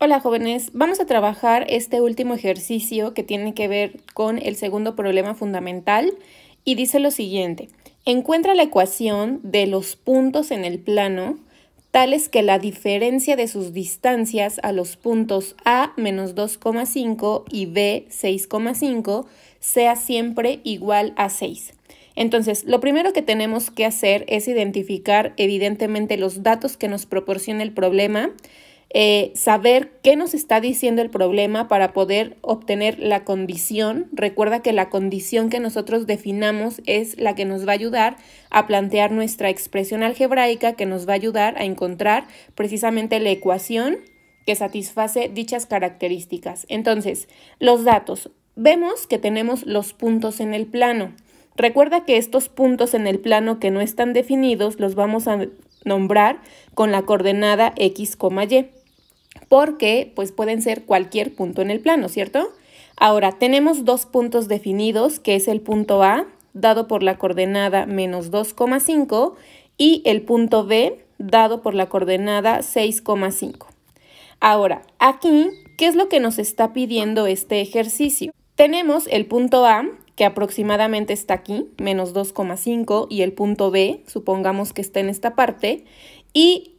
Hola jóvenes, vamos a trabajar este último ejercicio que tiene que ver con el segundo problema fundamental y dice lo siguiente: encuentra la ecuación de los puntos en el plano tales que la diferencia de sus distancias a los puntos A menos 2,5 y B 6,5 sea siempre igual a 6. Entonces, lo primero que tenemos que hacer es identificar evidentemente los datos que nos proporciona el problema, saber qué nos está diciendo el problema para poder obtener la condición. Recuerda que la condición que nosotros definamos es la que nos va a ayudar a plantear nuestra expresión algebraica, que nos va a ayudar a encontrar precisamente la ecuación que satisface dichas características. Entonces, los datos. Vemos que tenemos los puntos en el plano. Recuerda que estos puntos en el plano que no están definidos los vamos a nombrar con la coordenada x, y, porque pues pueden ser cualquier punto en el plano, ¿cierto? Ahora, tenemos dos puntos definidos, que es el punto A, dado por la coordenada menos 2,5, y el punto B, dado por la coordenada 6,5. Ahora, aquí, ¿qué es lo que nos está pidiendo este ejercicio? Tenemos el punto A, que aproximadamente está aquí, menos 2,5, y el punto B, supongamos que está en esta parte, y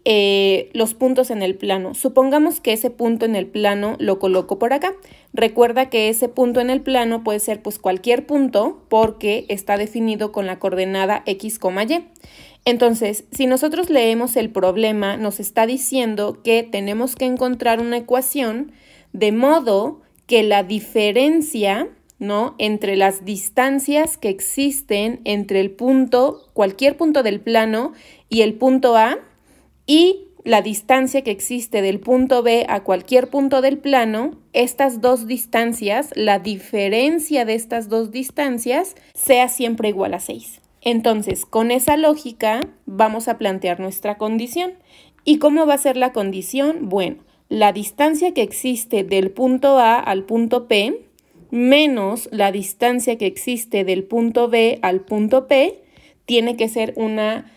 los puntos en el plano. Supongamos que ese punto en el plano lo coloco por acá. Recuerda que ese punto en el plano puede ser pues cualquier punto porque está definido con la coordenada x, y. Entonces, si nosotros leemos el problema, nos está diciendo que tenemos que encontrar una ecuación de modo que la diferencia, ¿no?, entre las distancias que existen entre el punto, cualquier punto del plano, y el punto A, y la distancia que existe del punto B a cualquier punto del plano, estas dos distancias, la diferencia de estas dos distancias, sea siempre igual a 6. Entonces, con esa lógica, vamos a plantear nuestra condición. ¿Y cómo va a ser la condición? Bueno, la distancia que existe del punto A al punto P menos la distancia que existe del punto B al punto P tiene que ser una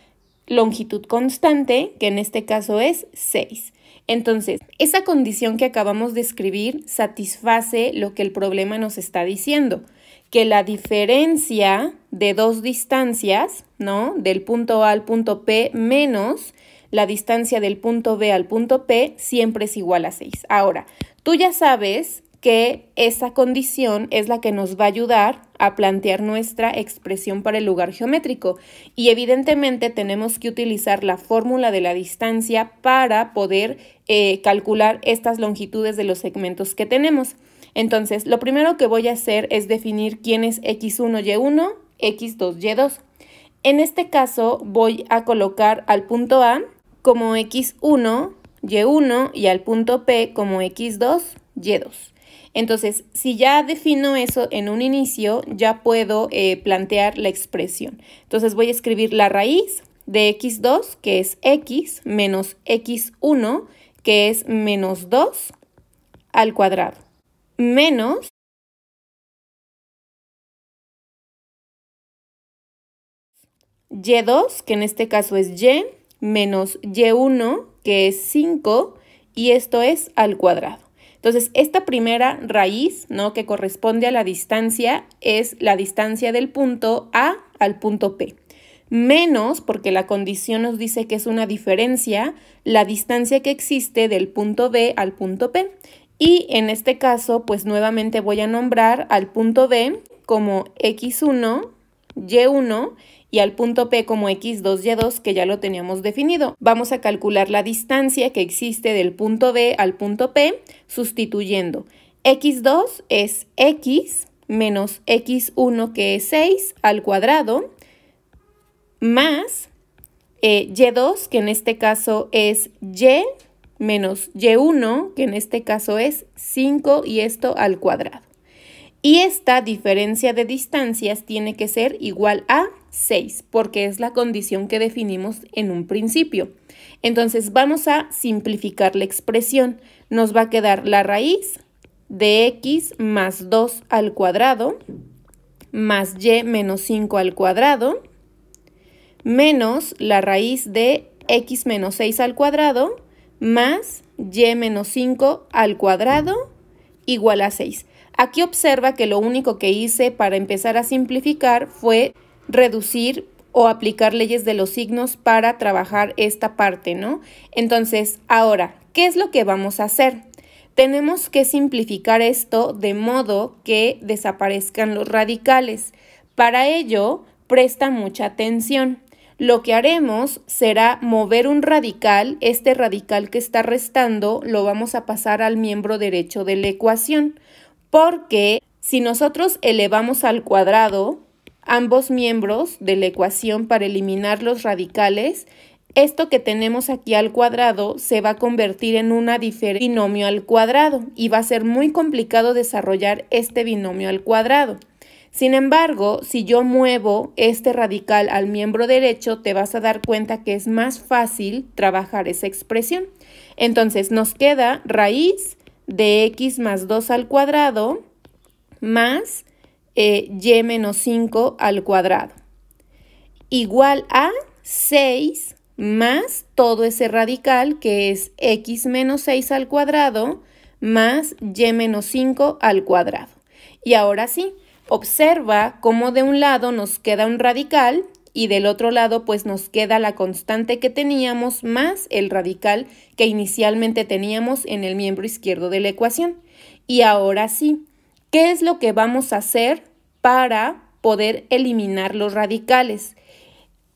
longitud constante, que en este caso es 6. Entonces, esa condición que acabamos de escribir satisface lo que el problema nos está diciendo, que la diferencia de dos distancias, ¿no?, del punto A al punto P menos la distancia del punto B al punto P siempre es igual a 6. Ahora, tú ya sabes que esa condición es la que nos va a ayudar a plantear nuestra expresión para el lugar geométrico, y evidentemente tenemos que utilizar la fórmula de la distancia para poder calcular estas longitudes de los segmentos que tenemos. Entonces, lo primero que voy a hacer es definir quién es x1, y1, x2, y2. En este caso voy a colocar al punto A como x1, y1 y al punto P como x2, y2. Entonces, si ya defino eso en un inicio, ya puedo plantear la expresión. Entonces, voy a escribir la raíz de x2, que es x, menos x1, que es menos 2 al cuadrado, menos y2, que en este caso es y, menos y1, que es 5, y esto es al cuadrado. Entonces, esta primera raíz, ¿no?, que corresponde a la distancia, es la distancia del punto A al punto P. Menos, porque la condición nos dice que es una diferencia, la distancia que existe del punto B al punto P. Y en este caso, pues nuevamente voy a nombrar al punto B como x1, y1, y al punto P como x2, y2, que ya lo teníamos definido. Vamos a calcular la distancia que existe del punto B al punto P sustituyendo. x2 es x menos x1, que es 6 al cuadrado, más y2, que en este caso es y menos y1, que en este caso es 5, y esto al cuadrado. Y esta diferencia de distancias tiene que ser igual a 6, porque es la condición que definimos en un principio. Entonces, vamos a simplificar la expresión. Nos va a quedar la raíz de x más 2 al cuadrado, más y menos 5 al cuadrado, menos la raíz de x menos 6 al cuadrado, más y menos 5 al cuadrado igual a 6. Aquí observa que lo único que hice para empezar a simplificar fue reducir o aplicar leyes de los signos para trabajar esta parte, ¿no? Entonces, ahora, ¿qué es lo que vamos a hacer? Tenemos que simplificar esto de modo que desaparezcan los radicales. Para ello, presta mucha atención. Lo que haremos será mover un radical, este radical que está restando lo vamos a pasar al miembro derecho de la ecuación, porque si nosotros elevamos al cuadrado ambos miembros de la ecuación para eliminar los radicales, esto que tenemos aquí al cuadrado se va a convertir en un binomio al cuadrado y va a ser muy complicado desarrollar este binomio al cuadrado. Sin embargo, si yo muevo este radical al miembro derecho, te vas a dar cuenta que es más fácil trabajar esa expresión. Entonces, nos queda raíz de x más 2 al cuadrado más y menos 5 al cuadrado, igual a 6 más todo ese radical que es x menos 6 al cuadrado más y menos 5 al cuadrado. Y ahora sí, observa cómo de un lado nos queda un radical y del otro lado pues nos queda la constante que teníamos más el radical que inicialmente teníamos en el miembro izquierdo de la ecuación. Y ahora sí, ¿qué es lo que vamos a hacer para poder eliminar los radicales?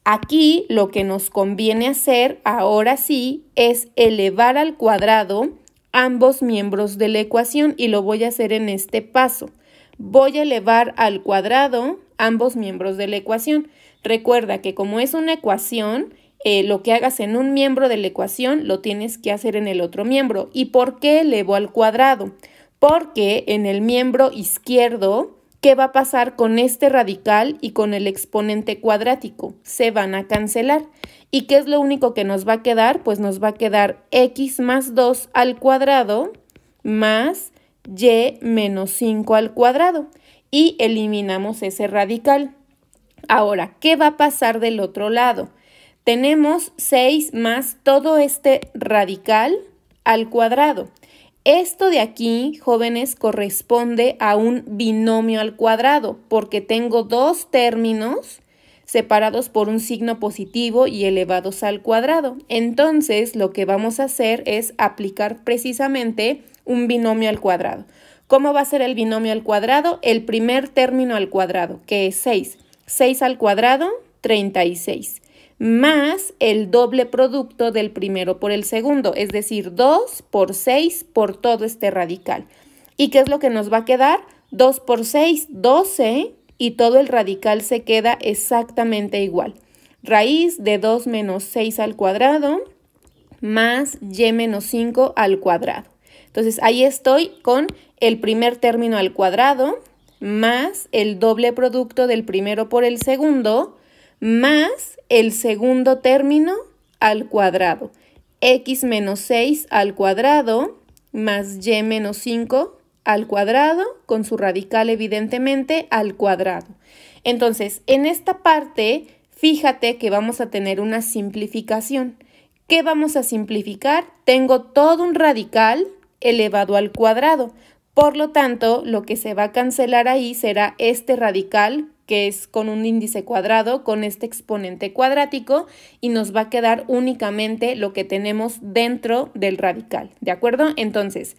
Aquí lo que nos conviene hacer ahora sí es elevar al cuadrado ambos miembros de la ecuación y lo voy a hacer en este paso. Voy a elevar al cuadrado ambos miembros de la ecuación. Recuerda que como es una ecuación, lo que hagas en un miembro de la ecuación lo tienes que hacer en el otro miembro. ¿Y por qué elevo al cuadrado? Porque en el miembro izquierdo, ¿qué va a pasar con este radical y con el exponente cuadrático? Se van a cancelar. ¿Y qué es lo único que nos va a quedar? Pues nos va a quedar x más 2 al cuadrado más y menos 5 al cuadrado. Y eliminamos ese radical. Ahora, ¿qué va a pasar del otro lado? Tenemos 6 más todo este radical al cuadrado. Esto de aquí, jóvenes, corresponde a un binomio al cuadrado, porque tengo dos términos separados por un signo positivo y elevados al cuadrado. Entonces, lo que vamos a hacer es aplicar precisamente un binomio al cuadrado. ¿Cómo va a ser el binomio al cuadrado? El primer término al cuadrado, que es 6. 6 al cuadrado, 36. Más el doble producto del primero por el segundo, es decir, 2 por 6 por todo este radical. ¿Y qué es lo que nos va a quedar? 2 por 6, 12, y todo el radical se queda exactamente igual. Raíz de 2 menos 6 al cuadrado más y menos 5 al cuadrado. Entonces, ahí estoy con el primer término al cuadrado más el doble producto del primero por el segundo más el segundo término al cuadrado. X menos 6 al cuadrado más y menos 5 al cuadrado, con su radical evidentemente al cuadrado. Entonces, en esta parte, fíjate que vamos a tener una simplificación. ¿Qué vamos a simplificar? Tengo todo un radical elevado al cuadrado. Por lo tanto, lo que se va a cancelar ahí será este radical, que es con un índice cuadrado, con este exponente cuadrático, y nos va a quedar únicamente lo que tenemos dentro del radical, ¿de acuerdo? Entonces,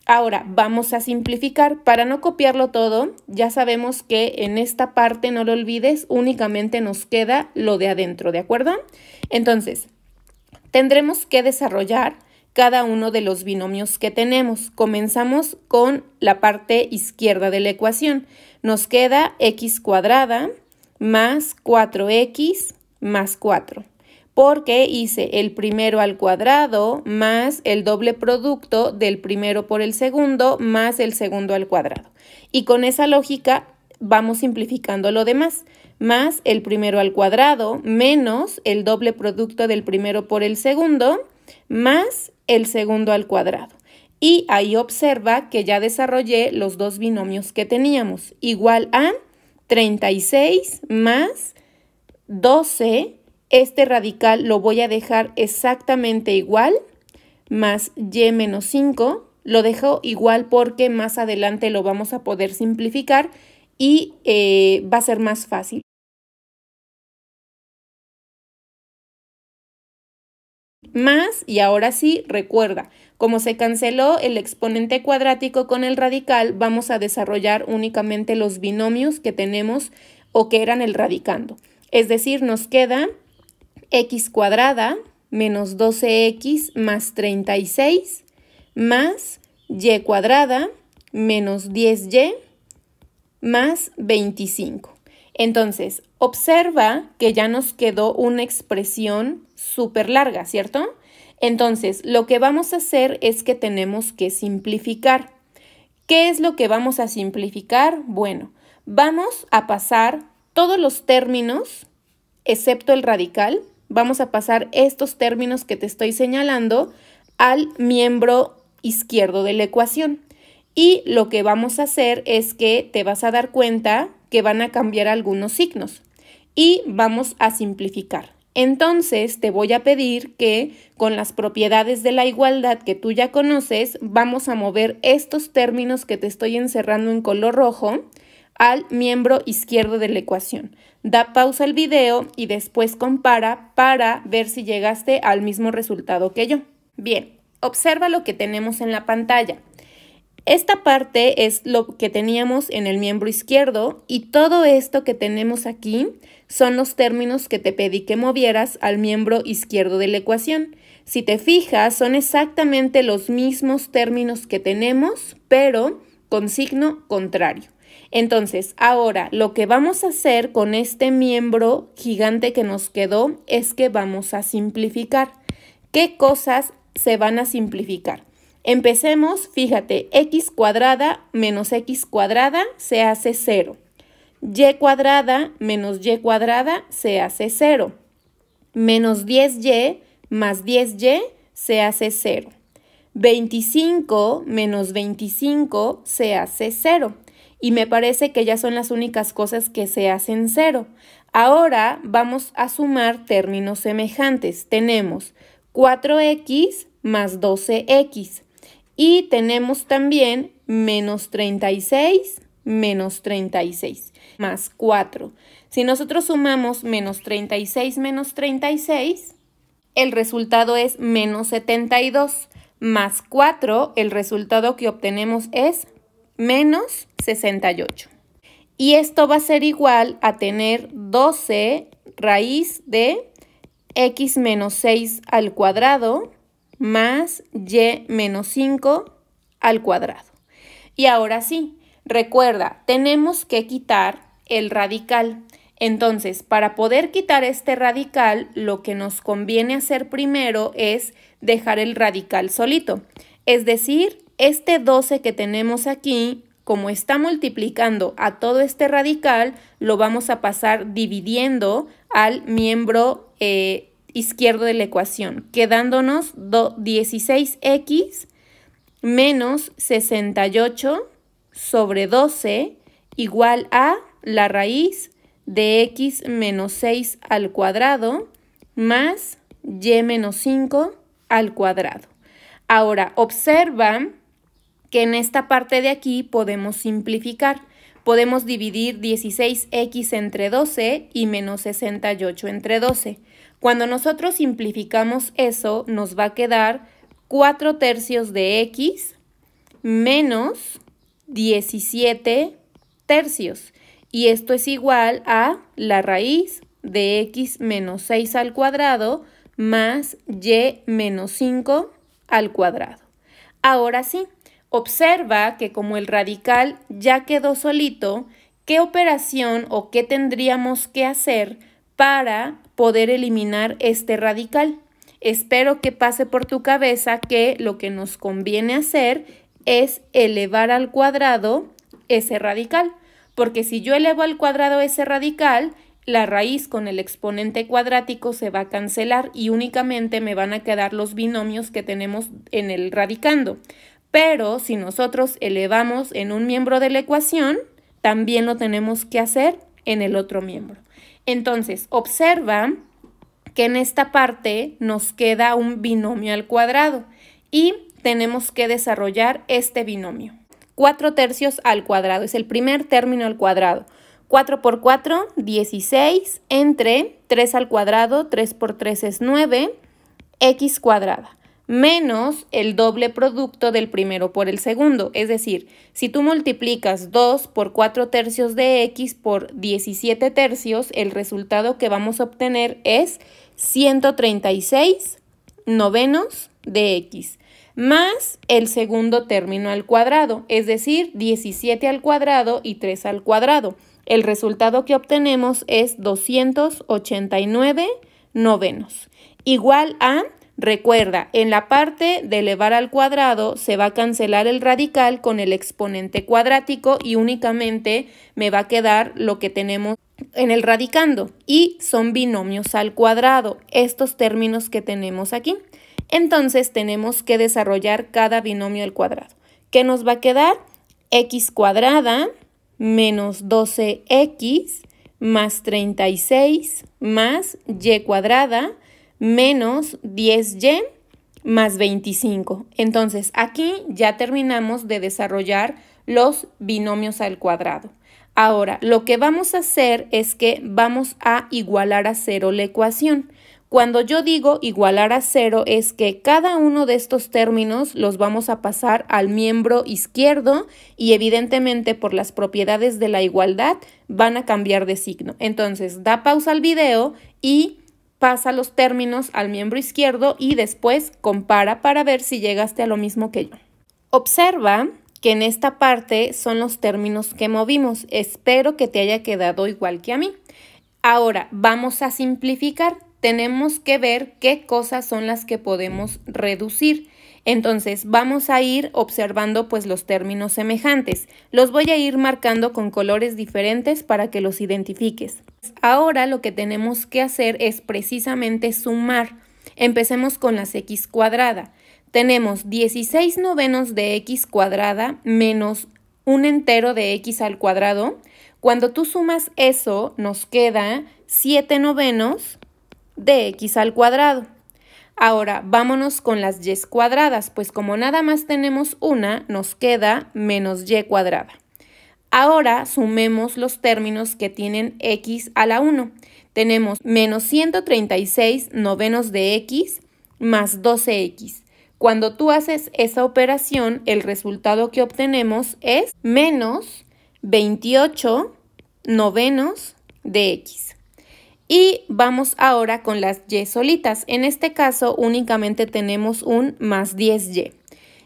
ahora vamos a simplificar. Para no copiarlo todo, ya sabemos que en esta parte, no lo olvides, únicamente nos queda lo de adentro, ¿de acuerdo? Entonces, tendremos que desarrollar cada uno de los binomios que tenemos. Comenzamos con la parte izquierda de la ecuación. Nos queda x cuadrada más 4x más 4, porque hice el primero al cuadrado más el doble producto del primero por el segundo más el segundo al cuadrado. Y con esa lógica vamos simplificando lo demás. Más el primero al cuadrado menos el doble producto del primero por el segundo más el segundo al cuadrado. Y ahí observa que ya desarrollé los dos binomios que teníamos. Igual a 36 más 12. Este radical lo voy a dejar exactamente igual más y menos 5. Lo dejo igual porque más adelante lo vamos a poder simplificar y va a ser más fácil. Más, y ahora sí, recuerda, como se canceló el exponente cuadrático con el radical, vamos a desarrollar únicamente los binomios que tenemos o que eran el radicando. Es decir, nos queda x cuadrada menos 12x más 36 más y cuadrada menos 10y más 25. Entonces, observa que ya nos quedó una expresión súper larga, ¿cierto? Entonces, lo que vamos a hacer es que tenemos que simplificar. ¿Qué es lo que vamos a simplificar? Bueno, vamos a pasar todos los términos, excepto el radical, vamos a pasar estos términos que te estoy señalando al miembro izquierdo de la ecuación. Y lo que vamos a hacer es que te vas a dar cuenta que van a cambiar algunos signos y vamos a simplificar. Entonces te voy a pedir que con las propiedades de la igualdad que tú ya conoces, vamos a mover estos términos que te estoy encerrando en color rojo al miembro izquierdo de la ecuación. Da pausa al video y después compara para ver si llegaste al mismo resultado que yo. Bien, observa lo que tenemos en la pantalla. Esta parte es lo que teníamos en el miembro izquierdo y todo esto que tenemos aquí son los términos que te pedí que movieras al miembro izquierdo de la ecuación. Si te fijas, son exactamente los mismos términos que tenemos, pero con signo contrario. Entonces, ahora lo que vamos a hacer con este miembro gigante que nos quedó es que vamos a simplificar. ¿Qué cosas se van a simplificar? Empecemos, fíjate, x cuadrada menos x cuadrada se hace 0. Y cuadrada menos y cuadrada se hace 0. Menos 10y más 10y se hace 0. 25 menos 25 se hace 0. Y me parece que ya son las únicas cosas que se hacen 0. Ahora vamos a sumar términos semejantes. Tenemos 4x más 12x. Y tenemos también menos 36 menos 36 más 4. Si nosotros sumamos menos 36 menos 36, el resultado es menos 72. Más 4, el resultado que obtenemos es menos 68. Y esto va a ser igual a tener 12 raíz de x menos 6 al cuadrado más y menos 5 al cuadrado. Y ahora sí, recuerda, tenemos que quitar el radical. Entonces, para poder quitar este radical, lo que nos conviene hacer primero es dejar el radical solito. Es decir, este 12 que tenemos aquí, como está multiplicando a todo este radical, lo vamos a pasar dividiendo al miembro izquierdo de la ecuación, quedándonos 16x menos 68 sobre 12 igual a la raíz de x menos 6 al cuadrado más y menos 5 al cuadrado. Ahora, observa que en esta parte de aquí podemos simplificar. Podemos dividir 16x entre 12 y menos 68 entre 12. Cuando nosotros simplificamos eso, nos va a quedar 4 tercios de x menos 17 tercios. Y esto es igual a la raíz de x menos 6 al cuadrado más y menos 5 al cuadrado. Ahora sí, observa que como el radical ya quedó solito, ¿qué operación o qué tendríamos que hacer para poder eliminar este radical? Espero que pase por tu cabeza que lo que nos conviene hacer es elevar al cuadrado ese radical, porque si yo elevo al cuadrado ese radical, la raíz con el exponente cuadrático se va a cancelar y únicamente me van a quedar los binomios que tenemos en el radicando. Pero si nosotros elevamos en un miembro de la ecuación, también lo tenemos que hacer en el otro miembro. Entonces, observa que en esta parte nos queda un binomio al cuadrado y tenemos que desarrollar este binomio. 4 tercios al cuadrado es el primer término al cuadrado. 4 por 4, 16, entre 3 al cuadrado, 3 por 3 es 9, x cuadrada, menos el doble producto del primero por el segundo. Es decir, si tú multiplicas 2 por 4 tercios de x por 17 tercios, el resultado que vamos a obtener es 136 novenos de x, más el segundo término al cuadrado, es decir, 17 al cuadrado y 3 al cuadrado. El resultado que obtenemos es 289 novenos, igual a, recuerda, en la parte de elevar al cuadrado se va a cancelar el radical con el exponente cuadrático y únicamente me va a quedar lo que tenemos en el radicando, y son binomios al cuadrado, estos términos que tenemos aquí. Entonces tenemos que desarrollar cada binomio al cuadrado. ¿Qué nos va a quedar? X cuadrada menos 12x más 36 más y cuadrada menos 10y más 25. Entonces aquí ya terminamos de desarrollar los binomios al cuadrado. Ahora, lo que vamos a hacer es que vamos a igualar a 0 la ecuación. Cuando yo digo igualar a 0 es que cada uno de estos términos los vamos a pasar al miembro izquierdo y evidentemente por las propiedades de la igualdad van a cambiar de signo. Entonces da pausa al video y pasa los términos al miembro izquierdo y después compara para ver si llegaste a lo mismo que yo. Observa que en esta parte son los términos que movimos. Espero que te haya quedado igual que a mí. Ahora vamos a simplificar. Tenemos que ver qué cosas son las que podemos reducir. Entonces vamos a ir observando pues los términos semejantes. Los voy a ir marcando con colores diferentes para que los identifiques. Ahora lo que tenemos que hacer es precisamente sumar. Empecemos con las x cuadrada. Tenemos 16 novenos de x cuadrada menos un entero de x al cuadrado. Cuando tú sumas eso, nos queda 7 novenos de x al cuadrado. Ahora, vámonos con las y cuadradas, pues como nada más tenemos una, nos queda menos y cuadrada. Ahora, sumemos los términos que tienen x a la 1. Tenemos menos 136 novenos de x más 12x. Cuando tú haces esa operación, el resultado que obtenemos es menos 28 novenos de x. Y vamos ahora con las y solitas. En este caso únicamente tenemos un más 10y.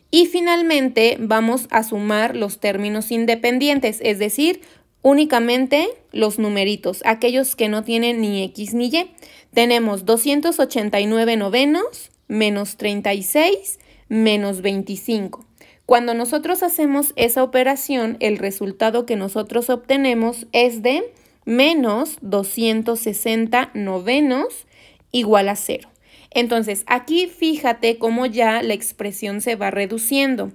Y finalmente vamos a sumar los términos independientes, es decir, únicamente los numeritos, aquellos que no tienen ni x ni y. Tenemos 289 novenos menos 36 menos 25. Cuando nosotros hacemos esa operación, el resultado que nosotros obtenemos es de menos 260 novenos igual a 0. Entonces, aquí fíjate cómo ya la expresión se va reduciendo.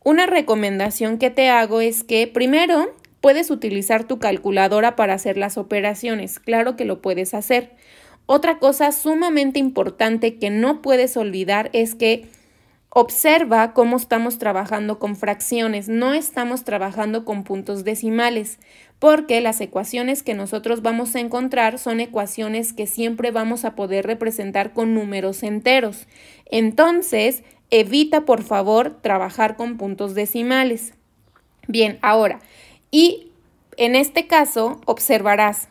Una recomendación que te hago es que primero puedes utilizar tu calculadora para hacer las operaciones. Claro que lo puedes hacer. Otra cosa sumamente importante que no puedes olvidar es que observa cómo estamos trabajando con fracciones, no estamos trabajando con puntos decimales, porque las ecuaciones que nosotros vamos a encontrar son ecuaciones que siempre vamos a poder representar con números enteros. Entonces, evita por favor trabajar con puntos decimales. Bien, ahora, y en este caso observarás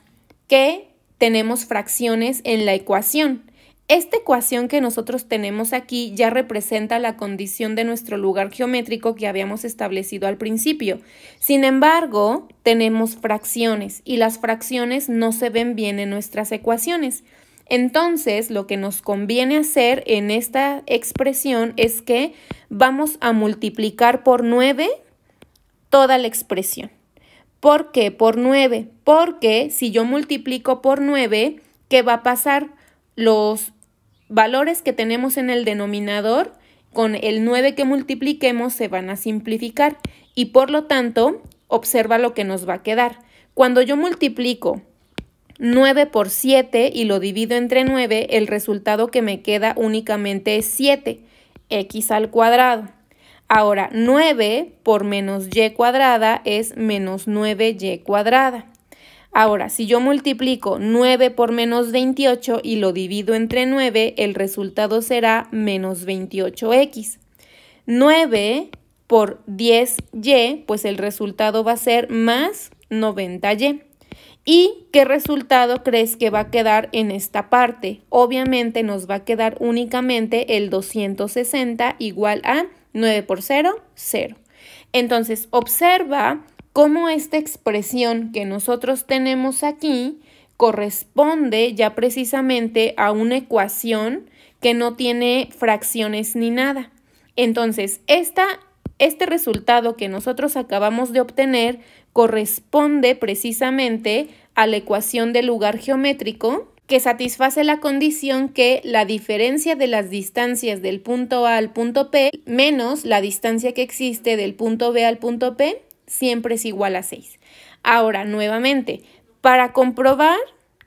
que tenemos fracciones en la ecuación. Esta ecuación que nosotros tenemos aquí ya representa la condición de nuestro lugar geométrico que habíamos establecido al principio. Sin embargo, tenemos fracciones y las fracciones no se ven bien en nuestras ecuaciones. Entonces, lo que nos conviene hacer en esta expresión es que vamos a multiplicar por 9 toda la expresión. ¿Por qué por 9? Porque si yo multiplico por 9, ¿qué va a pasar? Los valores que tenemos en el denominador, con el 9 que multipliquemos, se van a simplificar y por lo tanto, observa lo que nos va a quedar. Cuando yo multiplico 9 por 7 y lo divido entre 9, el resultado que me queda únicamente es 7. x al cuadrado. Ahora, 9 por menos y cuadrada es menos 9y cuadrada. Ahora, si yo multiplico 9 por menos 28 y lo divido entre 9, el resultado será menos 28x. 9 por 10y, pues el resultado va a ser más 90y. ¿Y qué resultado crees que va a quedar en esta parte? Obviamente nos va a quedar únicamente el 260 igual a 9 por 0, 0. Entonces, observa cómo esta expresión que nosotros tenemos aquí corresponde ya precisamente a una ecuación que no tiene fracciones ni nada. Entonces, este resultado que nosotros acabamos de obtener corresponde precisamente a la ecuación del lugar geométrico que satisface la condición que la diferencia de las distancias del punto A al punto P menos la distancia que existe del punto B al punto P siempre es igual a 6. Ahora, nuevamente, para comprobar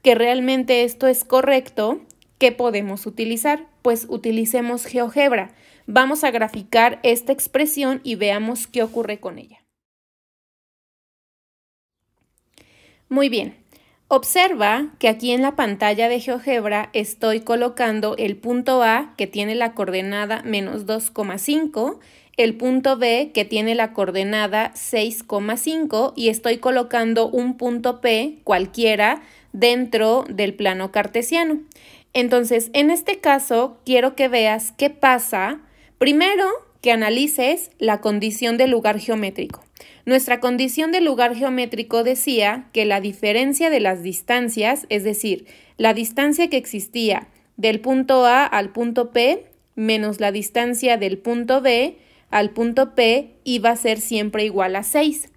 que realmente esto es correcto, ¿qué podemos utilizar? Pues utilicemos GeoGebra. Vamos a graficar esta expresión y veamos qué ocurre con ella. Muy bien, observa que aquí en la pantalla de GeoGebra estoy colocando el punto A que tiene la coordenada menos 2,5, el punto B que tiene la coordenada 6,5 y estoy colocando un punto P cualquiera dentro del plano cartesiano. Entonces, en este caso, quiero que veas qué pasa. Primero, que analices la condición del lugar geométrico. Nuestra condición del lugar geométrico decía que la diferencia de las distancias, es decir, la distancia que existía del punto A al punto P menos la distancia del punto B al punto P iba a ser siempre igual a 6.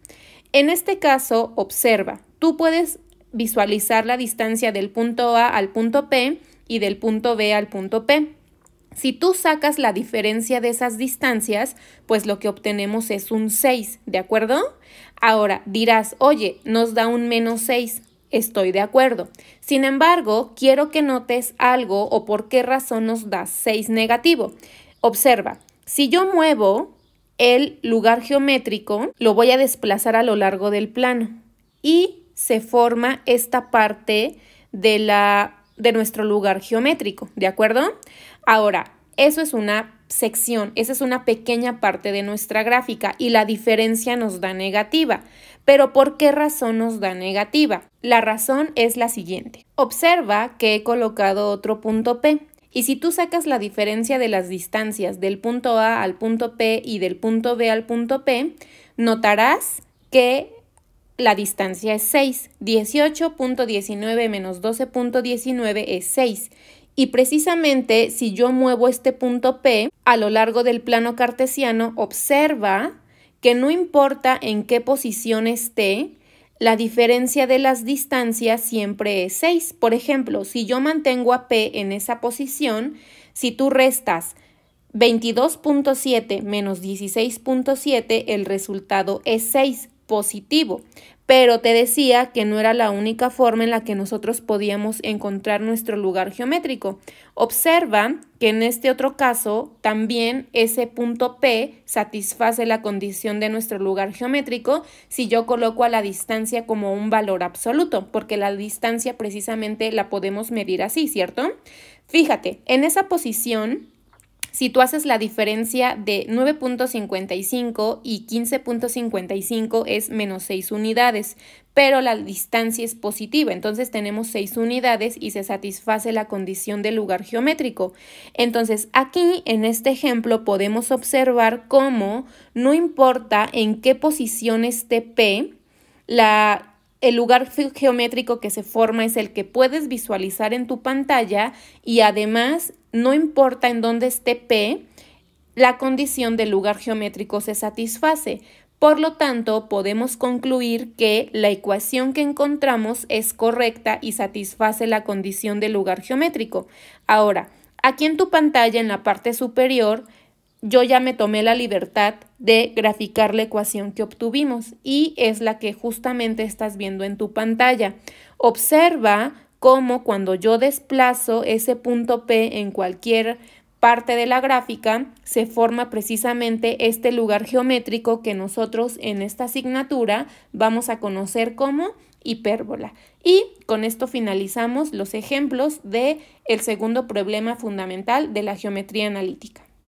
En este caso, observa, tú puedes visualizar la distancia del punto A al punto P y del punto B al punto P. Si tú sacas la diferencia de esas distancias, pues lo que obtenemos es un 6, ¿de acuerdo? Ahora dirás, oye, nos da un menos 6. Estoy de acuerdo. Sin embargo, quiero que notes algo o por qué razón nos da 6 negativo. Observa, si yo muevo el lugar geométrico, lo voy a desplazar a lo largo del plano y se forma esta parte de nuestro lugar geométrico, ¿de acuerdo? Ahora, eso es una sección, esa es una pequeña parte de nuestra gráfica y la diferencia nos da negativa. ¿Pero por qué razón nos da negativa? La razón es la siguiente. Observa que he colocado otro punto P y si tú sacas la diferencia de las distancias del punto A al punto P y del punto B al punto P, notarás que la distancia es 6. 18.19 menos 12.19 es 6. Y precisamente si yo muevo este punto P a lo largo del plano cartesiano, observa que no importa en qué posición esté, la diferencia de las distancias siempre es 6. Por ejemplo, si yo mantengo a P en esa posición, si tú restas 22.7 menos 16.7, el resultado es 6, positivo. Pero te decía que no era la única forma en la que nosotros podíamos encontrar nuestro lugar geométrico. Observa que en este otro caso también ese punto P satisface la condición de nuestro lugar geométrico si yo coloco a la distancia como un valor absoluto, porque la distancia precisamente la podemos medir así, ¿cierto? Fíjate, en esa posición, si tú haces la diferencia de 9.55 y 15.55 es menos 6 unidades, pero la distancia es positiva, entonces tenemos 6 unidades y se satisface la condición del lugar geométrico. Entonces aquí en este ejemplo podemos observar cómo no importa en qué posición esté P, el lugar geométrico que se forma es el que puedes visualizar en tu pantalla y además no importa en dónde esté P, la condición del lugar geométrico se satisface. Por lo tanto, podemos concluir que la ecuación que encontramos es correcta y satisface la condición del lugar geométrico. Ahora, aquí en tu pantalla, en la parte superior, yo ya me tomé la libertad de graficar la ecuación que obtuvimos y es la que justamente estás viendo en tu pantalla. Observa cómo cuando yo desplazo ese punto P en cualquier parte de la gráfica se forma precisamente este lugar geométrico que nosotros en esta asignatura vamos a conocer como hipérbola. Y con esto finalizamos los ejemplos del segundo problema fundamental de la geometría analítica.